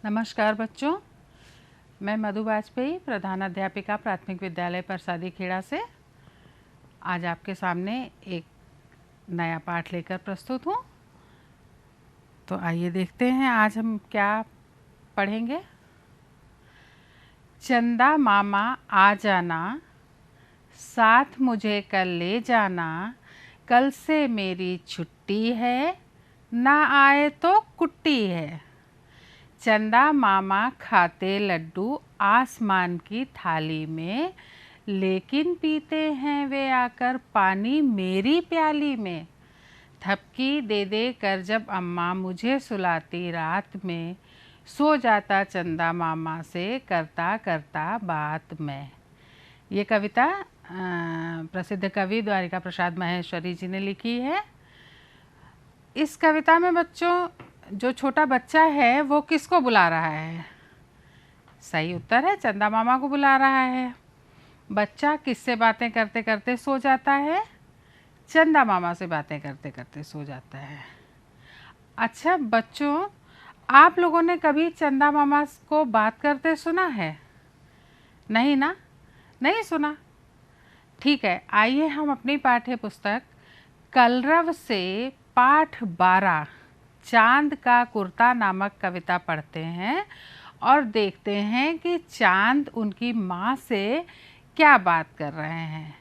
नमस्कार बच्चों, मैं मधु वाजपेयी, प्रधानाध्यापिका प्राथमिक विद्यालय परसादी खेड़ा से आज आपके सामने एक नया पाठ लेकर प्रस्तुत हूँ। तो आइए देखते हैं आज हम क्या पढ़ेंगे। चंदा मामा आ जाना, साथ मुझे कल ले जाना, कल से मेरी छुट्टी है, ना आए तो कुट्टी है। चंदा मामा खाते लड्डू आसमान की थाली में, लेकिन पीते हैं वे आकर पानी मेरी प्याली में। थपकी दे दे कर जब अम्मा मुझे सुलाती रात में, सो जाता चंदा मामा से करता करता बात मैं। ये कविता प्रसिद्ध कवि द्वारिका प्रसाद माहेश्वरी जी ने लिखी है। इस कविता में बच्चों जो छोटा बच्चा है वो किसको बुला रहा है? सही उत्तर है, चंदा मामा को बुला रहा है। बच्चा किससे बातें करते करते सो जाता है? चंदा मामा से बातें करते करते सो जाता है। अच्छा बच्चों, आप लोगों ने कभी चंदा मामा को बात करते सुना है? नहीं ना? नहीं सुना? ठीक है, आइए हम अपनी पाठ्य पुस्तक कलरव से पाठ 12 चांद का कुर्ता नामक कविता पढ़ते हैं और देखते हैं कि चांद उनकी माँ से क्या बात कर रहे हैं।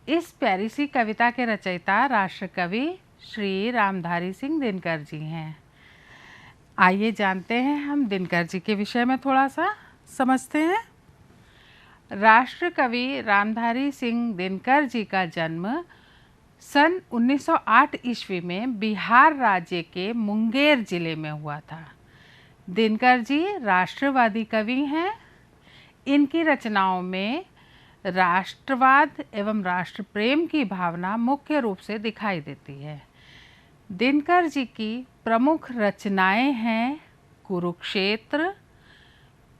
इस प्यारी सी कविता के रचयिता राष्ट्र कवि श्री रामधारी सिंह दिनकर जी हैं। आइए जानते हैं हम दिनकर जी के विषय में थोड़ा सा समझते हैं। राष्ट्र कवि रामधारी सिंह दिनकर जी का जन्म सन 1908 ईस्वी में बिहार राज्य के मुंगेर जिले में हुआ था। दिनकर जी राष्ट्रवादी कवि हैं। इनकी रचनाओं में राष्ट्रवाद एवं राष्ट्र प्रेम की भावना मुख्य रूप से दिखाई देती है। दिनकर जी की प्रमुख रचनाएं हैं कुरुक्षेत्र,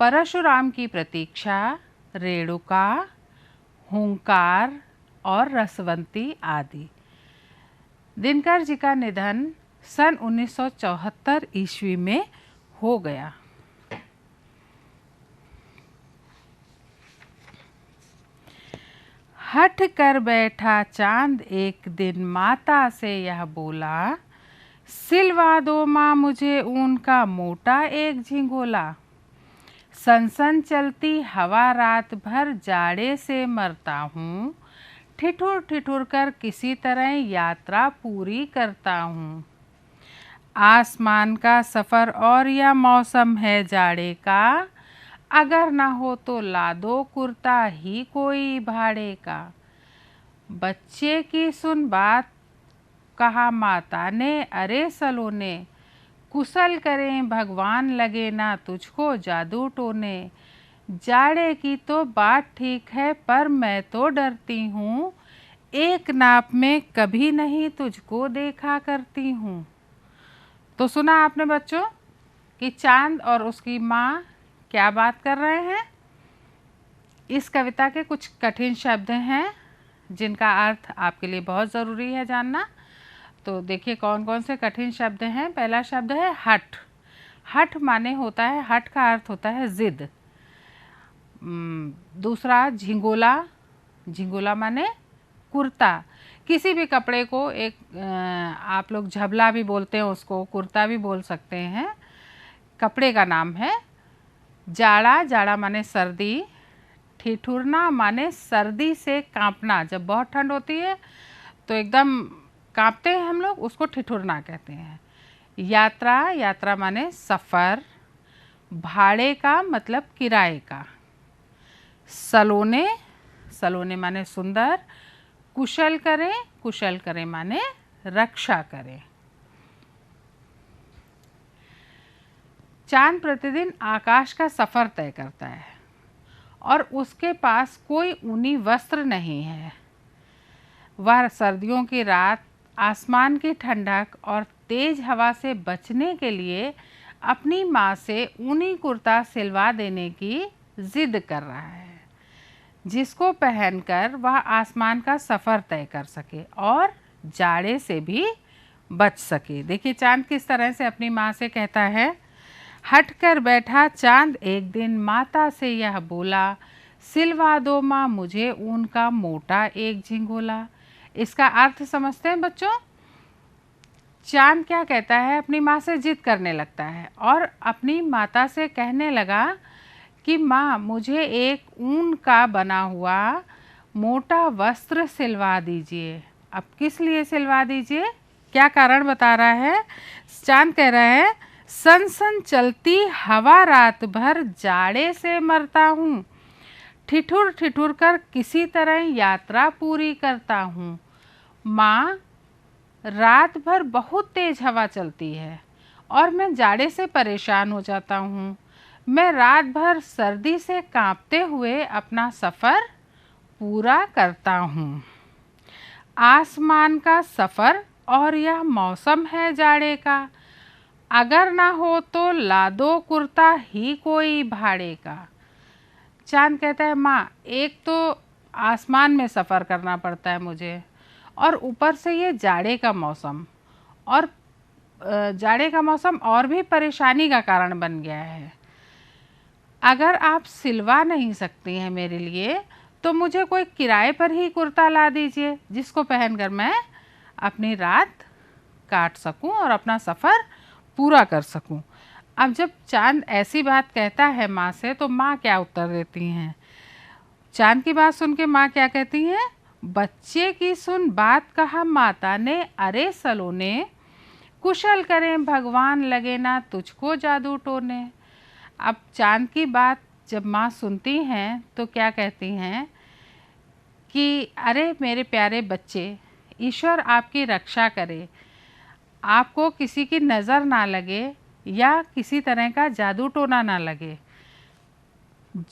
परशुराम की प्रतीक्षा, रेणुका, हुंकार और रसवंती आदि। दिनकर जी का निधन सन 1974 ईस्वी में हो गया। हट कर बैठा चांद एक दिन माता से यह बोला, सिलवा दो माँ मुझे ऊन का मोटा एक झिंगोला। सनसन चलती हवा रात भर जाड़े से मरता हूँ, ठिठुर ठिठुर कर किसी तरह यात्रा पूरी करता हूँ। आसमान का सफ़र और यह मौसम है जाड़े का, अगर ना हो तो ला दो कुर्ता ही कोई भाड़े का। बच्चे की सुन बात कहा माता ने, अरे सलोने, कुशल करें भगवान लगे ना तुझको जादू टोने। जाड़े की तो बात ठीक है पर मैं तो डरती हूँ, एक नाप में कभी नहीं तुझको देखा करती हूँ। तो सुना आपने बच्चों कि चांद और उसकी माँ क्या बात कर रहे हैं। इस कविता के कुछ कठिन शब्द हैं जिनका अर्थ आपके लिए बहुत ज़रूरी है जानना। तो देखिए कौन कौन से कठिन शब्द हैं। पहला शब्द है हठ। हठ माने होता है, हठ का अर्थ होता है ज़िद। दूसरा झिंगोला। झिंगोला माने कुर्ता। किसी भी कपड़े को एक आप लोग झबला भी बोलते हैं, उसको कुर्ता भी बोल सकते हैं, कपड़े का नाम है। जाड़ा। जाड़ा माने सर्दी। ठिठुरना माने सर्दी से कांपना। जब बहुत ठंड होती है तो एकदम कांपते हैं हम लोग, उसको ठिठुरना कहते हैं। यात्रा। यात्रा माने सफ़र। भाड़े का मतलब किराए का। सलोने। सलोने माने सुंदर। कुशल करें। कुशल करें माने रक्षा करें। चांद प्रतिदिन आकाश का सफ़र तय करता है और उसके पास कोई ऊनी वस्त्र नहीं है। वह सर्दियों की रात आसमान की ठंडक और तेज हवा से बचने के लिए अपनी माँ से ऊनी कुर्ता सिलवा देने की जिद कर रहा है, जिसको पहनकर वह आसमान का सफ़र तय कर सके और जाड़े से भी बच सके। देखिए चांद किस तरह से अपनी माँ से कहता है, हट कर बैठा चांद एक दिन, माता से यह बोला, सिलवा दो माँ मुझे ऊन का मोटा एक झिंगोला। इसका अर्थ समझते हैं बच्चों? चांद क्या कहता है, अपनी माँ से जिद करने लगता है और अपनी माता से कहने लगा कि माँ मुझे एक ऊन का बना हुआ मोटा वस्त्र सिलवा दीजिए। अब किस लिए सिलवा दीजिए, क्या कारण बता रहा है? चांद कह रहा है, सन सन चलती हवा रात भर जाड़े से मरता हूँ, ठिठुर ठिठुर कर किसी तरह यात्रा पूरी करता हूँ। माँ, रात भर बहुत तेज हवा चलती है और मैं जाड़े से परेशान हो जाता हूँ। मैं रात भर सर्दी से कांपते हुए अपना सफ़र पूरा करता हूँ। आसमान का सफ़र और यह मौसम है जाड़े का, अगर ना हो तो ला दो कुर्ता ही कोई भाड़े का। चांद कहता है, माँ एक तो आसमान में सफ़र करना पड़ता है मुझे, और ऊपर से ये जाड़े का मौसम, और जाड़े का मौसम और भी परेशानी का कारण बन गया है। अगर आप सिलवा नहीं सकती हैं मेरे लिए तो मुझे कोई किराए पर ही कुर्ता ला दीजिए, जिसको पहनकर मैं अपनी रात काट सकूं और अपना सफ़र पूरा कर सकूं। अब जब चांद ऐसी बात कहता है माँ से, तो माँ क्या उत्तर देती हैं? चांद की बात सुन के माँ क्या कहती हैं? बच्चे की सुन बात कहा माता ने, अरे सलोने, कुशल करें भगवान लगे ना तुझको जादू टोने। अब चांद की बात जब माँ सुनती हैं तो क्या कहती हैं कि अरे मेरे प्यारे बच्चे, ईश्वर आपकी रक्षा करे, आपको किसी की नज़र ना लगे या किसी तरह का जादू टोना ना लगे।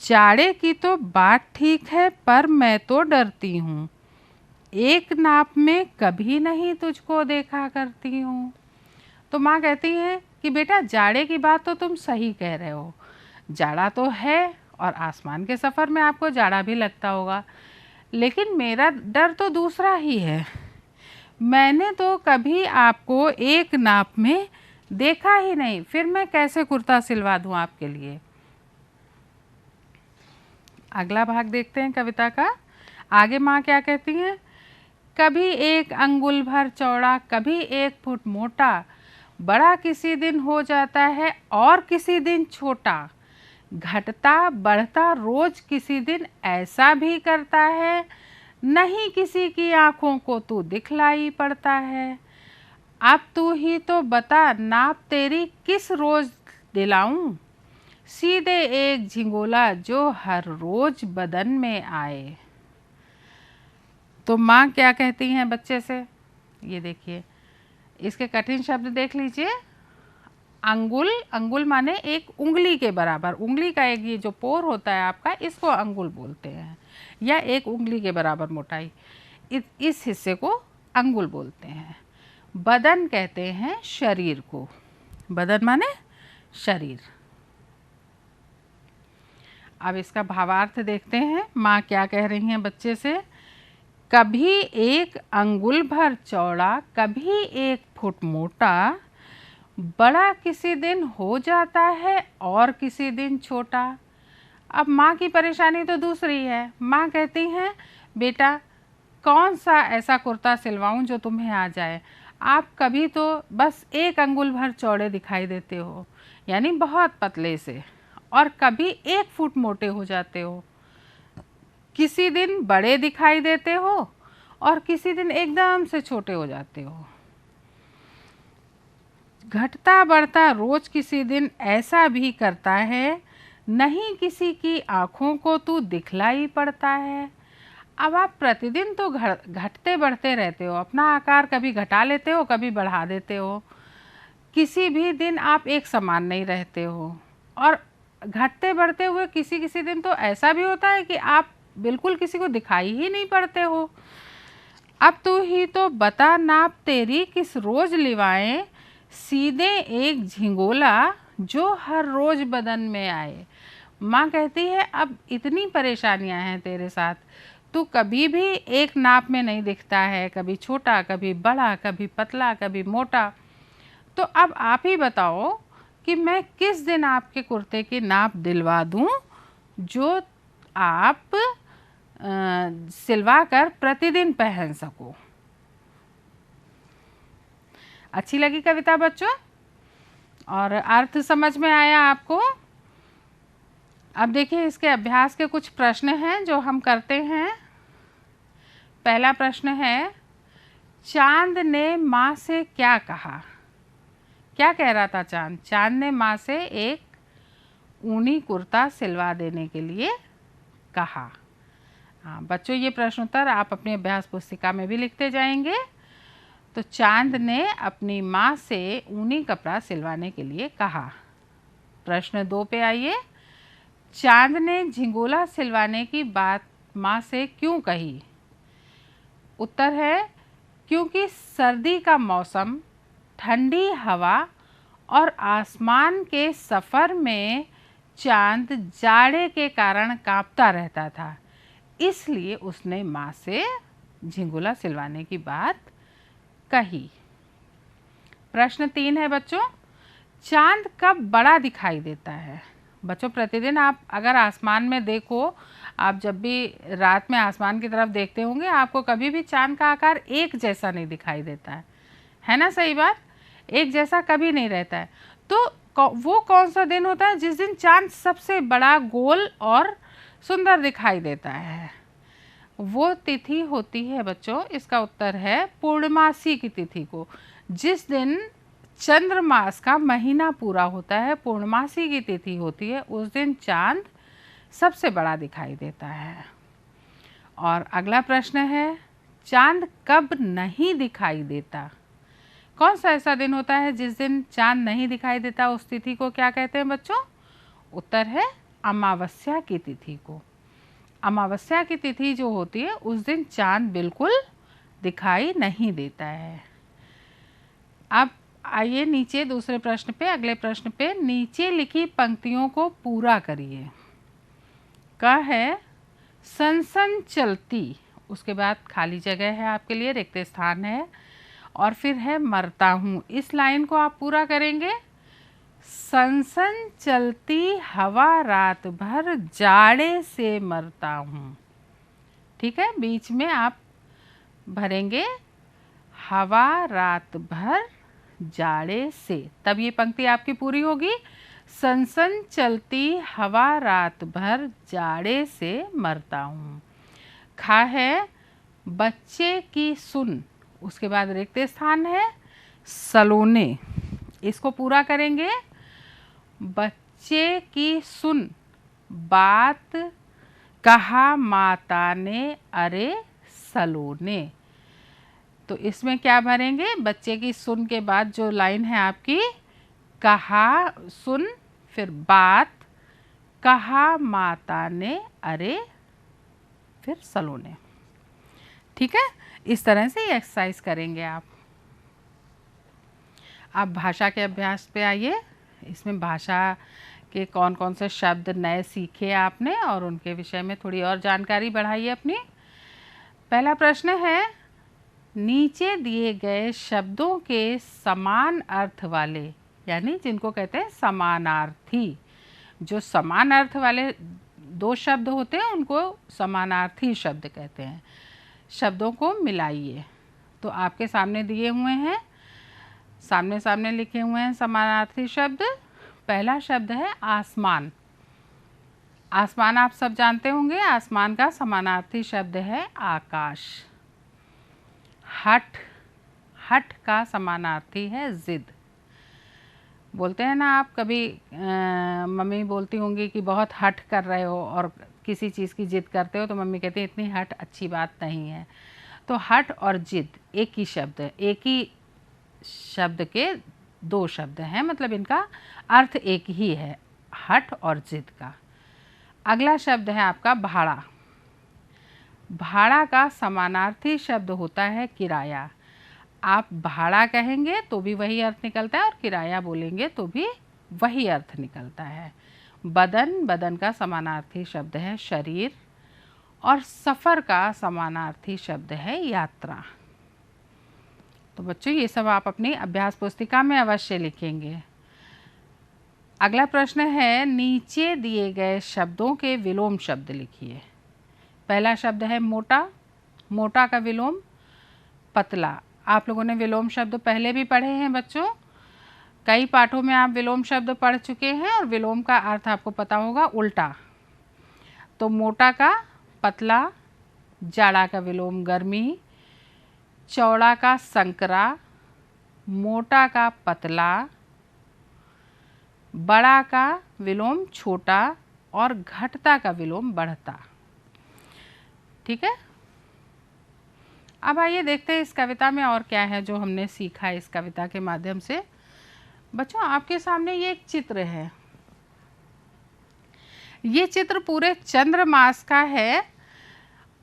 जाड़े की तो बात ठीक है पर मैं तो डरती हूँ, एक नाप में कभी नहीं तुझको देखा करती हूँ। तो माँ कहती हैं कि बेटा जाड़े की बात तो तुम सही कह रहे हो, जाड़ा तो है और आसमान के सफ़र में आपको जाड़ा भी लगता होगा, लेकिन मेरा डर तो दूसरा ही है। मैंने तो कभी आपको एक नाप में देखा ही नहीं, फिर मैं कैसे कुर्ता सिलवा दूँ आपके लिए। अगला भाग देखते हैं कविता का। आगे माँ क्या कहती हैं? कभी एक अंगुल भर चौड़ा, कभी 1 फुट मोटा, बड़ा किसी दिन हो जाता है और किसी दिन छोटा, घटता बढ़ता रोज किसी दिन ऐसा भी करता है, नहीं किसी की आँखों को तू दिखलाई पड़ता है। अब तू ही तो बता नाप तेरी किस रोज दिलाऊं, सीधे एक झिंगोला जो हर रोज बदन में आए। तो माँ क्या कहती हैं बच्चे से? ये देखिए, इसके कठिन शब्द देख लीजिए। अंगुल, अंगुल माने एक उंगली के बराबर, उंगली का एक ये जो पोर होता है आपका, इसको अंगुल बोलते हैं, या एक उंगली के बराबर मोटाई, इस हिस्से को अंगुल बोलते हैं। बदन कहते हैं शरीर को, बदन माने शरीर। अब इसका भावार्थ देखते हैं, माँ क्या कह रही हैं बच्चे से। कभी 1 अंगुल भर चौड़ा, कभी 1 फुट मोटा, बड़ा किसी दिन हो जाता है और किसी दिन छोटा। अब माँ की परेशानी तो दूसरी है। माँ कहती हैं बेटा कौन सा ऐसा कुर्ता सिलवाऊं जो तुम्हें आ जाए, आप कभी तो बस 1 अंगुल भर चौड़े दिखाई देते हो, यानी बहुत पतले से, और कभी 1 फुट मोटे हो जाते हो, किसी दिन बड़े दिखाई देते हो और किसी दिन एकदम से छोटे हो जाते हो। घटता बढ़ता रोज किसी दिन ऐसा भी करता है, नहीं किसी की आँखों को तू दिखलाई पड़ता है। अब आप प्रतिदिन तो घटते बढ़ते रहते हो, अपना आकार कभी घटा लेते हो कभी बढ़ा देते हो, किसी भी दिन आप एक समान नहीं रहते हो, और घटते बढ़ते हुए किसी किसी दिन तो ऐसा भी होता है कि आप बिल्कुल किसी को दिखाई ही नहीं पड़ते हो। अब तू ही तो बता नाप तेरी किस रोज लिवाएं, सीधे एक झिंगोला जो हर रोज बदन में आए। माँ कहती है अब इतनी परेशानियाँ हैं तेरे साथ, तू कभी भी एक नाप में नहीं दिखता है, कभी छोटा कभी बड़ा, कभी पतला कभी मोटा, तो अब आप ही बताओ कि मैं किस दिन आपके कुर्ते की नाप दिलवा दूं जो आप सिलवा कर प्रतिदिन पहन सको। अच्छी लगी कविता बच्चों? और अर्थ समझ में आया आपको? अब देखिए इसके अभ्यास के कुछ प्रश्न हैं जो हम करते हैं। पहला प्रश्न है, चांद ने माँ से क्या कहा? क्या कह रहा था चांद? चांद ने माँ से एक ऊनी कुर्ता सिलवा देने के लिए कहा। हाँ बच्चों, ये प्रश्न उत्तर आप अपनी अभ्यास पुस्तिका में भी लिखते जाएंगे। तो चांद ने अपनी माँ से ऊनी कपड़ा सिलवाने के लिए कहा। प्रश्न 2 पे आइए। चांद ने झिंगोला सिलवाने की बात माँ से क्यों कही? उत्तर है क्योंकि सर्दी का मौसम, ठंडी हवा और आसमान के सफ़र में चांद जाड़े के कारण कांपता रहता था, इसलिए उसने माँ से झिंगोला सिलवाने की बात कही। प्रश्न 3 है बच्चों, चांद कब बड़ा दिखाई देता है? बच्चों प्रतिदिन आप अगर आसमान में देखो, आप जब भी रात में आसमान की तरफ देखते होंगे, आपको कभी भी चांद का आकार एक जैसा नहीं दिखाई देता है ना? सही बात, एक जैसा कभी नहीं रहता है। तो वो कौन सा दिन होता है जिस दिन चांद सबसे बड़ा, गोल और सुंदर दिखाई देता है? वो तिथि होती है बच्चों, इसका उत्तर है पूर्णमासी की तिथि को। जिस दिन चंद्रमास का महीना पूरा होता है, पूर्णमासी की तिथि होती है, उस दिन चांद सबसे बड़ा दिखाई देता है। और अगला प्रश्न है, चांद कब नहीं दिखाई देता? कौन सा ऐसा दिन होता है जिस दिन चांद नहीं दिखाई देता? उस तिथि को क्या कहते हैं बच्चों? उत्तर है अमावस्या की तिथि को। अमावस्या की तिथि जो होती है उस दिन चांद बिल्कुल दिखाई नहीं देता है। अब आइए नीचे दूसरे प्रश्न पे, अगले प्रश्न पे, नीचे लिखी पंक्तियों को पूरा करिए। का है सनसन चलती, उसके बाद खाली जगह है आपके लिए, रिक्त स्थान है, और फिर है मरता हूँ। इस लाइन को आप पूरा करेंगे। सनसन चलती हवा रात भर जाड़े से मरता हूँ। ठीक है, बीच में आप भरेंगे हवा रात भर जाड़े से, तब ये पंक्ति आपकी पूरी होगी। सनसन चलती हवा रात भर जाड़े से मरता हूँ। खा है बच्चे की सुन, उसके बाद रिक्त स्थान है सलोने, इसको पूरा करेंगे। बच्चे की सुन बात कहा माता ने अरे सलोने, तो इसमें क्या भरेंगे? बच्चे की सुन के बाद जो लाइन है आपकी, कहा सुन, फिर बात, कहा माता ने अरे, फिर सलोने। ठीक है, इस तरह से ये एक्सरसाइज करेंगे आप। अब भाषा के अभ्यास पे आइए। इसमें भाषा के कौन कौन से शब्द नए सीखे आपने और उनके विषय में थोड़ी और जानकारी बढ़ाइए अपनी। पहला प्रश्न है, नीचे दिए गए शब्दों के समान अर्थ वाले, यानी जिनको कहते हैं समानार्थी, जो समान अर्थ वाले दो शब्द होते हैं उनको समानार्थी शब्द कहते हैं। शब्दों को मिलाइए। तो आपके सामने दिए हुए हैं, सामने सामने लिखे हुए हैं समानार्थी शब्द। पहला शब्द है आसमान। आसमान आप सब जानते होंगे, आसमान का समानार्थी शब्द है आकाश। हठ, हठ का समानार्थी है जिद। बोलते हैं ना आप, कभी मम्मी बोलती होंगी कि बहुत हठ कर रहे हो और किसी चीज़ की जिद करते हो, तो मम्मी कहती है इतनी हठ अच्छी बात नहीं है। तो हठ और जिद एक ही शब्द है, एक ही शब्द के दो शब्द हैं, मतलब इनका अर्थ एक ही है, हठ और जिद का। अगला शब्द है आपका भाड़ा। भाड़ा का समानार्थी शब्द होता है किराया। आप भाड़ा कहेंगे तो भी वही अर्थ निकलता है और किराया बोलेंगे तो भी वही अर्थ निकलता है। बदन, बदन का समानार्थी शब्द है शरीर, और सफ़र का समानार्थी शब्द है यात्रा। तो बच्चों ये सब आप अपनी अभ्यास पुस्तिका में अवश्य लिखेंगे। अगला प्रश्न है, नीचे दिए गए शब्दों के विलोम शब्द लिखिए। पहला शब्द है मोटा, मोटा का विलोम पतला। आप लोगों ने विलोम शब्द पहले भी पढ़े हैं बच्चों, कई पाठों में आप विलोम शब्द पढ़ चुके हैं और विलोम का अर्थ आपको पता होगा उल्टा। तो मोटा का पतला, जाड़ा का विलोम गर्मी, चौड़ा का संकरा, मोटा का पतला, बड़ा का विलोम छोटा और घटता का विलोम बढ़ता। ठीक है, अब आइए देखते हैं इस कविता में और क्या है जो हमने सीखा है इस कविता के माध्यम से। बच्चों, आपके सामने ये एक चित्र है। ये चित्र पूरे चंद्रमास का है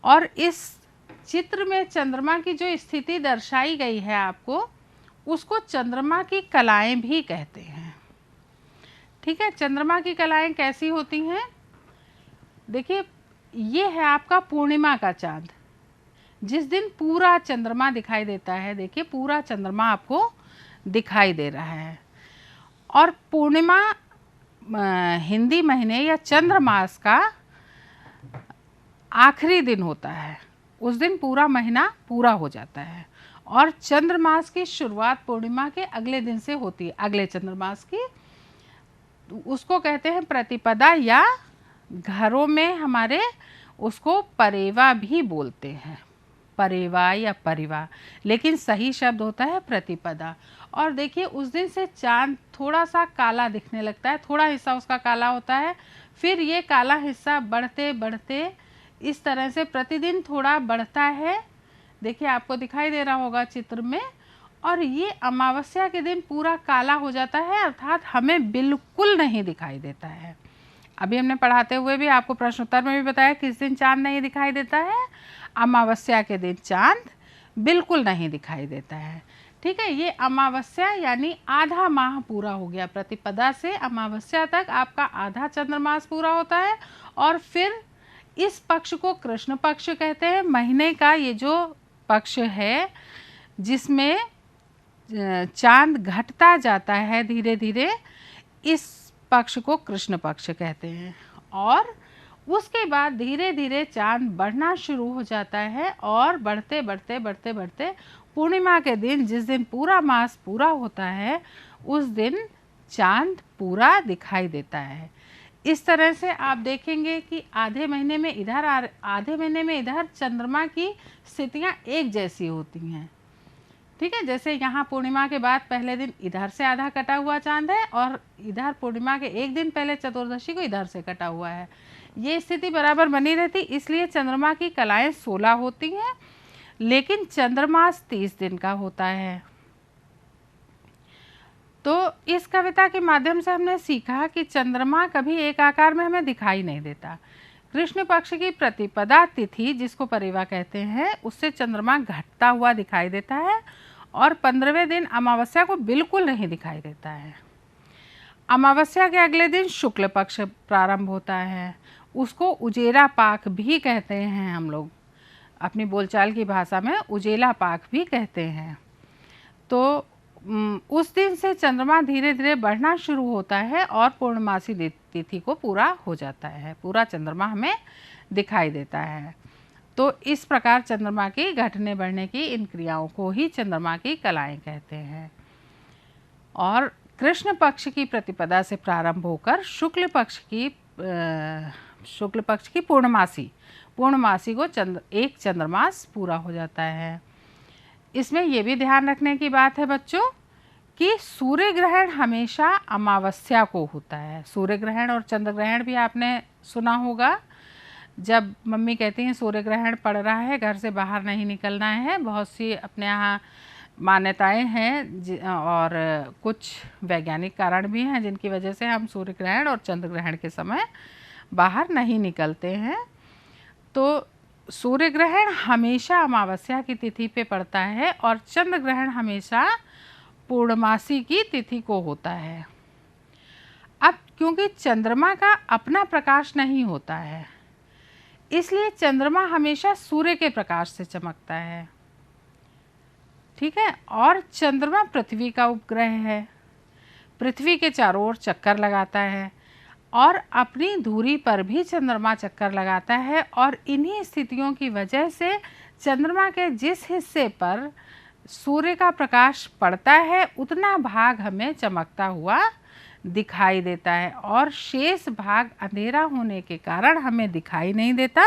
और इस चित्र में चंद्रमा की जो स्थिति दर्शाई गई है आपको, उसको चंद्रमा की कलाएं भी कहते हैं। ठीक है, चंद्रमा की कलाएं कैसी होती हैं? देखिए, ये है आपका पूर्णिमा का चांद, जिस दिन पूरा चंद्रमा दिखाई देता है। देखिए, पूरा चंद्रमा आपको दिखाई दे रहा है। और पूर्णिमा हिंदी महीने या चंद्रमास का आखिरी दिन होता है, उस दिन पूरा महीना पूरा हो जाता है। और चंद्रमास की शुरुआत पूर्णिमा के अगले दिन से होती है, अगले चंद्रमास की। उसको कहते हैं प्रतिपदा, या घरों में हमारे उसको परेवा भी बोलते हैं, परेवा या परिवा, लेकिन सही शब्द होता है प्रतिपदा। और देखिए, उस दिन से चांद थोड़ा सा काला दिखने लगता है, थोड़ा हिस्सा उसका काला होता है, फिर ये काला हिस्सा बढ़ते बढ़ते इस तरह से प्रतिदिन थोड़ा बढ़ता है। देखिए, आपको दिखाई दे रहा होगा चित्र में। और ये अमावस्या के दिन पूरा काला हो जाता है, अर्थात हमें बिल्कुल नहीं दिखाई देता है। अभी हमने पढ़ाते हुए भी आपको प्रश्नोत्तर में भी बताया किस दिन चांद नहीं दिखाई देता है। अमावस्या के दिन चांद बिल्कुल नहीं दिखाई देता है। ठीक है, ये अमावस्या यानी आधा माह पूरा हो गया। प्रतिपदा से अमावस्या तक आपका आधा चंद्रमास पूरा होता है। और फिर इस पक्ष को कृष्ण पक्ष कहते हैं। महीने का ये जो पक्ष है जिसमें चांद घटता जाता है धीरे धीरे, इस पक्ष को कृष्ण पक्ष कहते हैं। और उसके बाद धीरे धीरे चांद बढ़ना शुरू हो जाता है और बढ़ते बढ़ते बढ़ते बढ़ते पूर्णिमा के दिन, जिस दिन पूरा मास पूरा होता है, उस दिन चांद पूरा दिखाई देता है। इस तरह से आप देखेंगे कि आधे महीने में इधर आधे महीने में इधर चंद्रमा की स्थितियां एक जैसी होती हैं। ठीक है, जैसे यहाँ पूर्णिमा के बाद पहले दिन इधर से आधा कटा हुआ चांद है और इधर पूर्णिमा के एक दिन पहले चतुर्दशी को इधर से कटा हुआ है। ये स्थिति बराबर बनी रहती, इसलिए चंद्रमा की कलाएं 16 होती हैं, लेकिन चंद्रमास 30 दिन का होता है। तो इस कविता के माध्यम से हमने सीखा कि चंद्रमा कभी एक आकार में हमें दिखाई नहीं देता। कृष्ण पक्ष की प्रतिपदा तिथि, जिसको परिवा कहते हैं, उससे चंद्रमा घटता हुआ दिखाई देता है और 15वें दिन अमावस्या को बिल्कुल नहीं दिखाई देता है। अमावस्या के अगले दिन शुक्ल पक्ष प्रारंभ होता है, उसको उजेला पाक भी कहते हैं। हम लोग अपनी बोलचाल की भाषा में उजेला पाक भी कहते हैं। तो उस दिन से चंद्रमा धीरे धीरे बढ़ना शुरू होता है और पूर्णमासी तिथि को पूरा हो जाता है, पूरा चंद्रमा हमें दिखाई देता है। तो इस प्रकार चंद्रमा की घटने बढ़ने की इन क्रियाओं को ही चंद्रमा की कलाएं कहते हैं। और कृष्ण पक्ष की प्रतिपदा से प्रारंभ होकर शुक्ल पक्ष की पूर्णमासी को एक चंद्रमास पूरा हो जाता है। इसमें यह भी ध्यान रखने की बात है बच्चों कि सूर्य ग्रहण हमेशा अमावस्या को होता है। सूर्य ग्रहण और चंद्र ग्रहण भी आपने सुना होगा। जब मम्मी कहती हैं सूर्य ग्रहण पड़ रहा है, घर से बाहर नहीं निकलना है, बहुत सी अपने यहाँ मान्यताएं हैं और कुछ वैज्ञानिक कारण भी हैं जिनकी वजह से हम सूर्य ग्रहण और चंद्र ग्रहण के समय बाहर नहीं निकलते हैं। तो सूर्य ग्रहण हमेशा अमावस्या की तिथि पे पड़ता है और चंद्र ग्रहण हमेशा पूर्णमासी की तिथि को होता है। अब क्योंकि चंद्रमा का अपना प्रकाश नहीं होता है, इसलिए चंद्रमा हमेशा सूर्य के प्रकाश से चमकता है। ठीक है, और चंद्रमा पृथ्वी का उपग्रह है। पृथ्वी के चारों ओर चक्कर लगाता है और अपनी धुरी पर भी चंद्रमा चक्कर लगाता है। और इन्हीं स्थितियों की वजह से चंद्रमा के जिस हिस्से पर सूर्य का प्रकाश पड़ता है उतना भाग हमें चमकता हुआ दिखाई देता है और शेष भाग अंधेरा होने के कारण हमें दिखाई नहीं देता,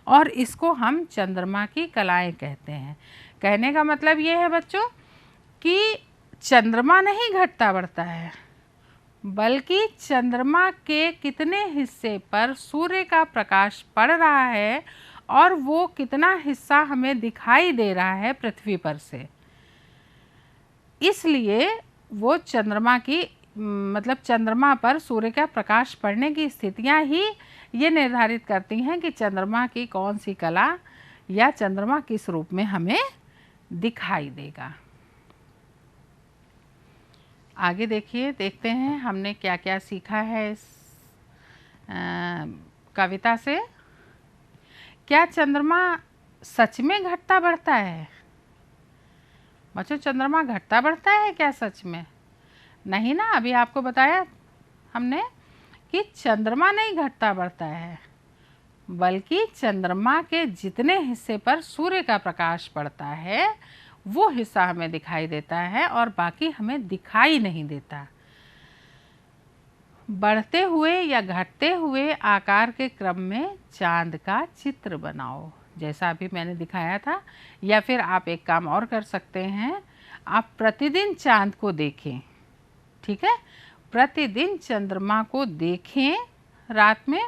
और इसको हम चंद्रमा की कलाएं कहते हैं। कहने का मतलब ये है बच्चों कि चंद्रमा नहीं घटता बढ़ता है, बल्कि चंद्रमा के कितने हिस्से पर सूर्य का प्रकाश पड़ रहा है और वो कितना हिस्सा हमें दिखाई दे रहा है पृथ्वी पर से, इसलिए वो चंद्रमा की मतलब चंद्रमा पर सूर्य का प्रकाश पड़ने की स्थितियां ही ये निर्धारित करती हैं कि चंद्रमा की कौन सी कला या चंद्रमा किस रूप में हमें दिखाई देगा। आगे देखिए, देखते हैं हमने क्या क्या सीखा है इस कविता से। क्या चंद्रमा सच में घटता बढ़ता है? बच्चों, चंद्रमा घटता बढ़ता है क्या सच में? नहीं ना, अभी आपको बताया हमने कि चंद्रमा नहीं घटता बढ़ता है, बल्कि चंद्रमा के जितने हिस्से पर सूर्य का प्रकाश पड़ता है वो हिस्सा हमें दिखाई देता है और बाकी हमें दिखाई नहीं देता। बढ़ते हुए या घटते हुए आकार के क्रम में चांद का चित्र बनाओ, जैसा अभी मैंने दिखाया था। या फिर आप एक काम और कर सकते हैं, आप प्रतिदिन चांद को देखें, ठीक है, प्रतिदिन चंद्रमा को देखें रात में,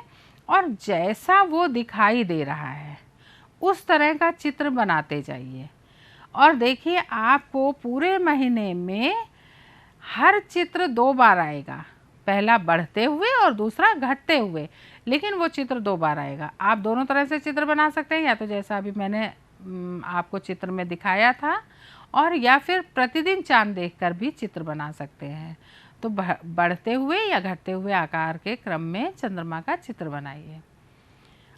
और जैसा वो दिखाई दे रहा है उस तरह का चित्र बनाते जाइए। और देखिए, आपको पूरे महीने में हर चित्र 2 बार आएगा, पहला बढ़ते हुए और दूसरा घटते हुए, लेकिन वो चित्र 2 बार आएगा। आप दोनों तरह से चित्र बना सकते हैं, या तो जैसा अभी मैंने आपको चित्र में दिखाया था, और या फिर प्रतिदिन चांद देखकर भी चित्र बना सकते हैं। तो बढ़ते हुए या घटते हुए आकार के क्रम में चंद्रमा का चित्र बनाइए।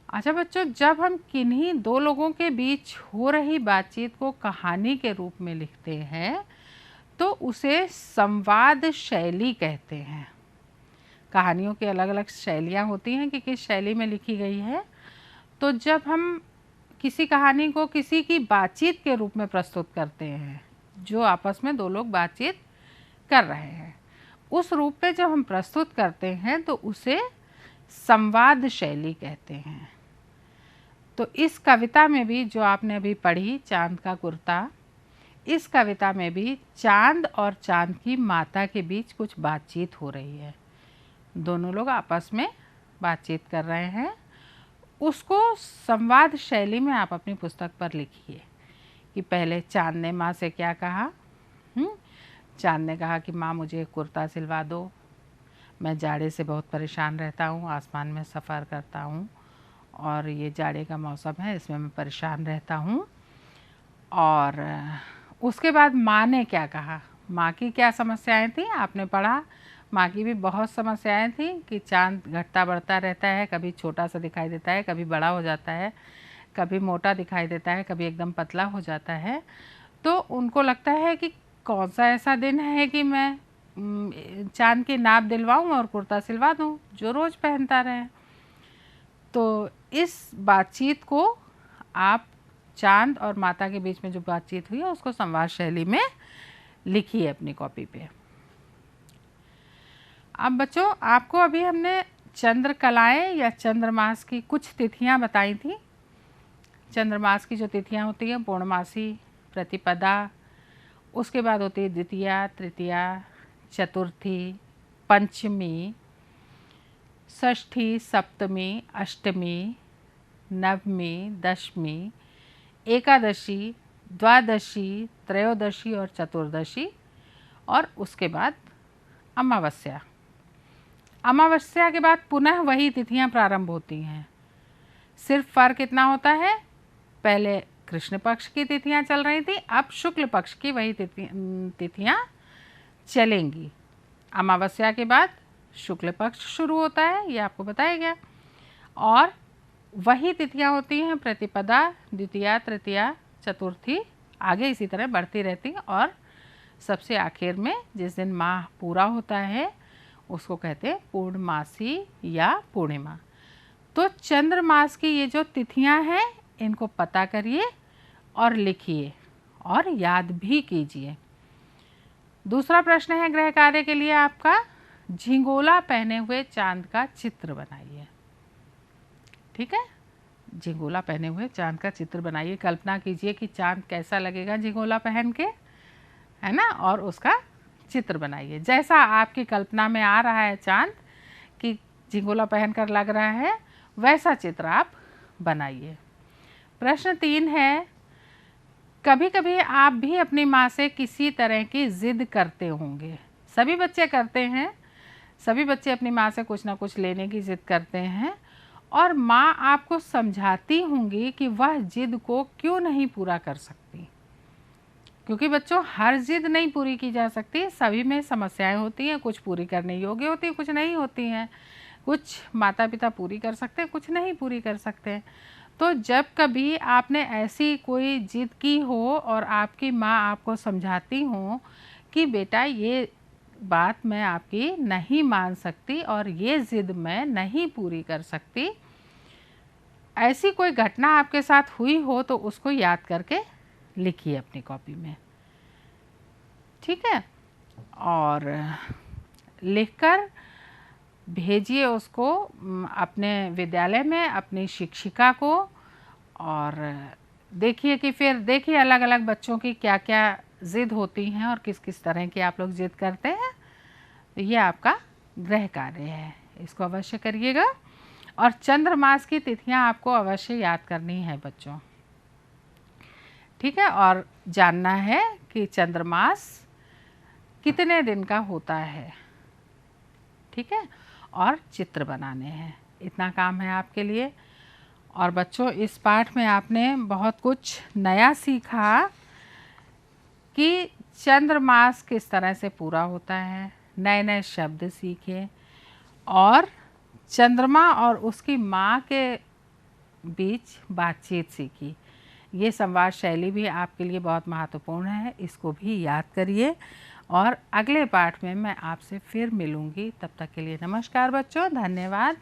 अच्छा बच्चों, जब हम किन्हीं 2 लोगों के बीच हो रही बातचीत को कहानी के रूप में लिखते हैं तो उसे संवाद शैली कहते हैं। कहानियों की अलग अलग शैलियाँ होती हैं कि किस शैली में लिखी गई है। तो जब हम किसी कहानी को किसी की बातचीत के रूप में प्रस्तुत करते हैं, जो आपस में 2 लोग बातचीत कर रहे हैं, उस रूप में जब हम प्रस्तुत करते हैं तो उसे संवाद शैली कहते हैं। तो इस कविता में भी जो आपने अभी पढ़ी, चांद का कुर्ता, इस कविता में भी चांद और चांद की माता के बीच कुछ बातचीत हो रही है। दोनों लोग आपस में बातचीत कर रहे हैं, उसको संवाद शैली में आप अपनी पुस्तक पर लिखिए कि पहले चांद ने माँ से क्या कहा। चांद ने कहा कि माँ मुझे एक कुर्ता सिलवा दो, मैं जाड़े से बहुत परेशान रहता हूँ, आसमान में सफ़र करता हूँ और ये जाड़े का मौसम है, इसमें मैं परेशान रहता हूँ। और उसके बाद माँ ने क्या कहा, माँ की क्या समस्याएं थी आपने पढ़ा। माँ की भी बहुत समस्याएं थी कि चांद घटता बढ़ता रहता है, कभी छोटा सा दिखाई देता है, कभी बड़ा हो जाता है, कभी मोटा दिखाई देता है, कभी एकदम पतला हो जाता है। तो उनको लगता है कि कौन सा ऐसा दिन है कि मैं चांद की नाप दिलवाऊं और कुर्ता सिलवा दूं जो रोज़ पहनता रहे। तो इस बातचीत को आप, चांद और माता के बीच में जो बातचीत हुई है उसको संवाद शैली में लिखिए अपनी कॉपी पे। अब बच्चों, आपको अभी हमने चंद्रकलाएं या चंद्रमास की कुछ तिथियां बताई थी। चंद्रमास की जो तिथियां होती हैं, पूर्णमासी, प्रतिपदा, उसके बाद होती है द्वितीया, तृतीया, चतुर्थी, पंचमी, षष्ठी, सप्तमी, अष्टमी, नवमी, दशमी, एकादशी, द्वादशी, त्रयोदशी और चतुर्दशी, और उसके बाद अमावस्या। अमावस्या के बाद पुनः वही तिथियां प्रारंभ होती हैं। सिर्फ फ़र्क इतना होता है, पहले कृष्ण पक्ष की तिथियां चल रही थी, अब शुक्ल पक्ष की वही तिथियां चलेंगी। अमावस्या के बाद शुक्ल पक्ष शुरू होता है, ये आपको बताया गया, और वही तिथियां होती हैं प्रतिपदा, द्वितीया, तृतीया, चतुर्थी, आगे इसी तरह बढ़ती रहती हैं और सबसे आखिर में जिस दिन माह पूरा होता है उसको कहते हैं पूर्णमासी या पूर्णिमा। तो चंद्रमास की ये जो तिथियां हैं इनको पता करिए और लिखिए और याद भी कीजिए। दूसरा प्रश्न है गृह कार्य के लिए आपका, झिंगोला पहने हुए चांद का चित्र बनाइए। ठीक है, झिंगोला पहने हुए चांद का चित्र बनाइए। कल्पना कीजिए कि चांद कैसा लगेगा झिंगोला पहन के, है ना, और उसका चित्र बनाइए। जैसा आपकी कल्पना में आ रहा है चांद कि झिंगोला पहनकर लग रहा है, वैसा चित्र आप बनाइए। प्रश्न 3 है, कभी कभी आप भी अपनी माँ से किसी तरह की ज़िद करते होंगे। सभी बच्चे करते हैं, सभी बच्चे अपनी माँ से कुछ ना कुछ लेने की ज़िद करते हैं और माँ आपको समझाती होंगी कि वह ज़िद को क्यों नहीं पूरा कर सकती। क्योंकि बच्चों हर ज़िद नहीं पूरी की जा सकती, सभी में समस्याएं होती हैं, कुछ पूरी करने योग्य होती हैं, कुछ नहीं होती हैं। कुछ माता पिता पूरी कर सकते हैं, कुछ नहीं पूरी कर सकते। तो जब कभी आपने ऐसी कोई ज़िद की हो और आपकी माँ आपको समझाती हो कि बेटा ये बात मैं आपकी नहीं मान सकती और ये ज़िद मैं नहीं पूरी कर सकती, ऐसी कोई घटना आपके साथ हुई हो तो उसको याद करके लिखिए अपनी कॉपी में। ठीक है, और लिखकर भेजिए उसको अपने विद्यालय में अपनी शिक्षिका को। और देखिए कि फिर देखिए अलग अलग बच्चों की क्या क्या ज़िद होती हैं और किस किस तरह की आप लोग ज़िद करते हैं। तो ये आपका गृह कार्य है, इसको अवश्य करिएगा। और चंद्रमास की तिथियां आपको अवश्य याद करनी है बच्चों। ठीक है, और जानना है कि चंद्रमास कितने दिन का होता है। ठीक है, और चित्र बनाने हैं। इतना काम है आपके लिए। और बच्चों इस पाठ में आपने बहुत कुछ नया सीखा कि चंद्रमास किस तरह से पूरा होता है, नए नए शब्द सीखे और चंद्रमा और उसकी माँ के बीच बातचीत सीखी। ये संवाद शैली भी आपके लिए बहुत महत्वपूर्ण है, इसको भी याद करिए। और अगले पाठ में मैं आपसे फिर मिलूँगी, तब तक के लिए नमस्कार बच्चों, धन्यवाद।